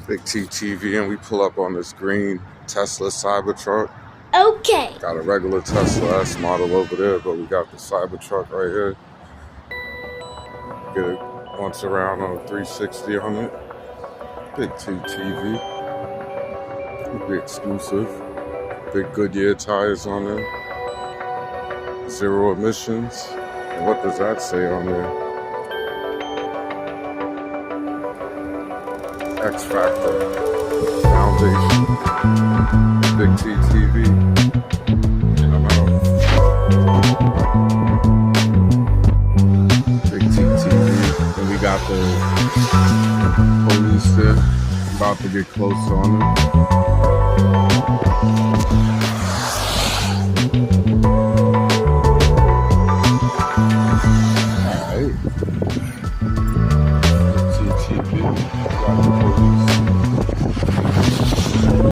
Big TTV, and we pull up on this green Tesla CyberTruck. Okay. Got a regular Tesla S model over there, but we got the CyberTruck right here. Get it once around on 360 on it. Big TTV. Be exclusive. Big Goodyear tires on there. 0 emissions. And what does that say on there? X Factor. Foundation. Big TTV. Big TTV. And we got the police there. About to get close on it.